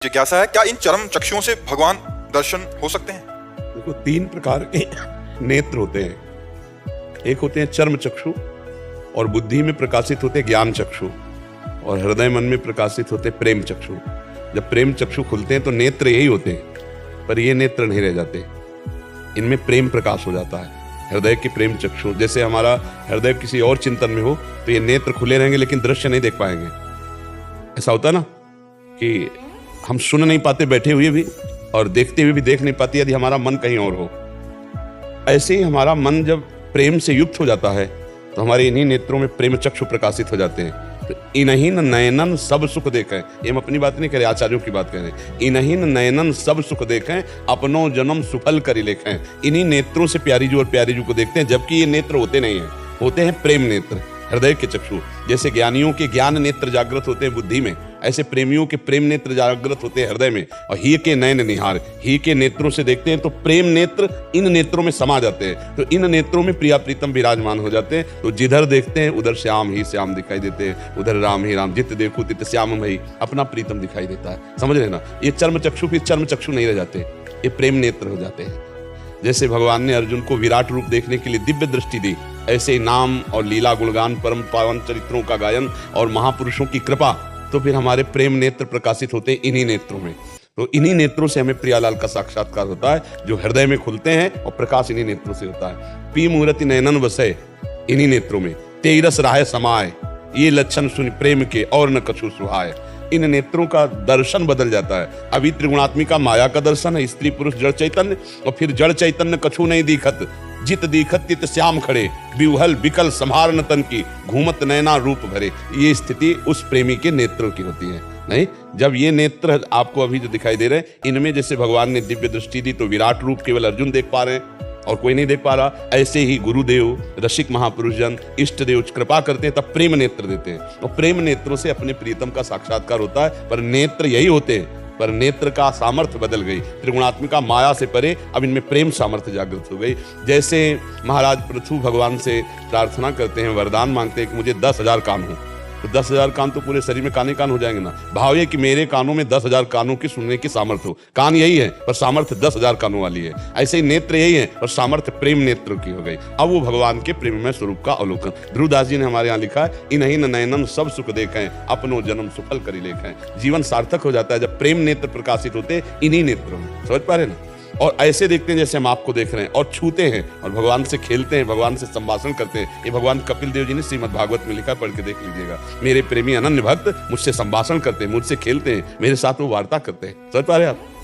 जिज्ञासा है, क्या इन चरम चक्षुओं से भगवान दर्शन हो सकते हैं? देखो, तीन प्रकार के नेत्र होते हैं। एक होते हैं चर्म चक्षु, और बुद्धि में प्रकाशित होते ज्ञान चक्षु, और हृदय मन में प्रकाशित होते प्रेम चक्षु। जब प्रेम चक्षु खुलते हैं तो नेत्र यही होते हैं, पर ये नेत्र नहीं रह जाते, इनमें प्रेम प्रकाश हो जाता है। हृदय के प्रेम चक्षु, जैसे हमारा हृदय किसी और चिंतन में हो तो ये नेत्र खुले रहेंगे लेकिन दृश्य नहीं देख पाएंगे। ऐसा होता ना कि हम सुन नहीं पाते बैठे हुए भी, और देखते हुए भी देख नहीं पाते यदि हमारा मन कहीं और हो। ऐसे ही हमारा मन जब प्रेम से युक्त हो जाता है तो हमारे इन्हीं नेत्रों में प्रेम चक्षु प्रकाशित हो जाते हैं। तो इन्हीं नयनन सब सुख देखें, ये हम अपनी बात नहीं करें, आचार्यों की बात करें। इन्हीं नयनन सब सुख देखें, अपनों जन्म सुफल करी लेखें। इन्हीं नेत्रों से प्यारी जू और प्यारी जू को देखते हैं, जबकि ये नेत्र होते नहीं हैं, होते हैं प्रेम नेत्र, हृदय के चक्षु। जैसे ज्ञानियों के ज्ञान नेत्र जागृत होते हैं बुद्धि में, ऐसे प्रेमियों के प्रेम नेत्र जागृत होते हैं हृदय में। और ही के नयन निहार, ही के नेत्रों से देखते हैं तो प्रेम नेत्र इन नेत्रों में समा जाते हैं, तो इन नेत्रों में प्रिया प्रीतम विराजमान हो जाते हैं। तो जिधर देखते हैं उधर श्याम ही श्याम दिखाई देते हैं, उधर राम ही राम, जित देखो तित श्याम भई, अपना प्रीतम दिखाई देता है। समझ रहे ना? ये चर्म चक्षु फिर चर्म चक्षु नहीं रह जाते, ये प्रेम नेत्र हो जाते हैं। जैसे भगवान ने अर्जुन को विराट रूप देखने के लिए दिव्य दृष्टि दी, ऐसे नाम और लीला गुणगान परम पावन चरित्रों का गायन और महापुरुषों की कृपा, तो फिर हमारे प्रेम नेत्र प्रकाशित होते हैं इन्हीं नेत्रों में। तो इन्हीं नेत्रों से हमें प्रियालाल का साक्षात्कार होता है, जो हृदय में खुलते हैं, और प्रकाश इन्हीं नेत्रों से होता है। पी मूर्ति नयनन वसय, इन्हीं नेत्रों में तेरस राह समाय, ये लक्षण सुन प्रेम के और न कछु सुहाय। इन नेत्रों का दर्शन बदल जाता है। अभी त्रिगुणात्मिका माया का दर्शन है, स्त्री पुरुष जड़ चैतन्य, और फिर जड़ चैतन्य कछु नहीं दिखत, जित दिखत तित श्याम खड़े, बिवहल बिकल संहार न तन की, घूमत नैना रूप भरे। ये स्थिति उस प्रेमी के नेत्रों की होती है। नहीं, जब ये नेत्र आपको अभी जो दिखाई दे रहे हैं, इनमें जैसे भगवान ने दिव्य दृष्टि दी तो विराट रूप केवल अर्जुन देख पा रहे हैं और कोई नहीं देख पा रहा। ऐसे ही गुरुदेव, रसिक महापुरुष जन, इष्ट देव कृपा करते हैं, तब प्रेम नेत्र देते हैं, और प्रेम नेत्रों से अपने प्रीतम का साक्षात्कार होता है। पर नेत्र यही होते हैं, पर नेत्र का सामर्थ्य बदल गई। त्रिगुणात्मिका माया से परे अब इनमें प्रेम सामर्थ्य जागृत हो गई। जैसे महाराज पृथु भगवान से प्रार्थना करते हैं, वरदान मांगते हैं कि मुझे 10,000 कान हो, तो 10,000 कान तो पूरे शरीर में कान ही कान हो जाएंगे ना। भाव ये कि मेरे कानों में 10,000 कानों की सुनने की सामर्थ्य हो। कान यही है पर सामर्थ्य 10,000 कानों वाली है। ऐसे ही नेत्र यही है पर सामर्थ्य प्रेम नेत्र की हो गई। अब वो भगवान के प्रेममय स्वरूप का अवलोकन। ध्रुवदास जी ने हमारे यहाँ लिखा है, इन्हीं नयनन सब सुख देखें, अपनो जन्म सुफल करी लेखें। जीवन सार्थक हो जाता है जब प्रेम नेत्र प्रकाशित होते इन्हीं नेत्रों में। समझ पा रहे ना? और ऐसे देखते हैं जैसे हम आपको देख रहे हैं, और छूते हैं और भगवान से खेलते हैं, भगवान से संभाषण करते हैं। ये भगवान कपिल देव जी ने श्रीमद् भागवत में लिखा, पढ़ के देख लीजिएगा। मेरे प्रेमी अनन्य भक्त मुझसे संभाषण करते हैं, मुझसे खेलते हैं, मेरे साथ वो वार्ता करते हैं। समझ पा रहे हैं आप?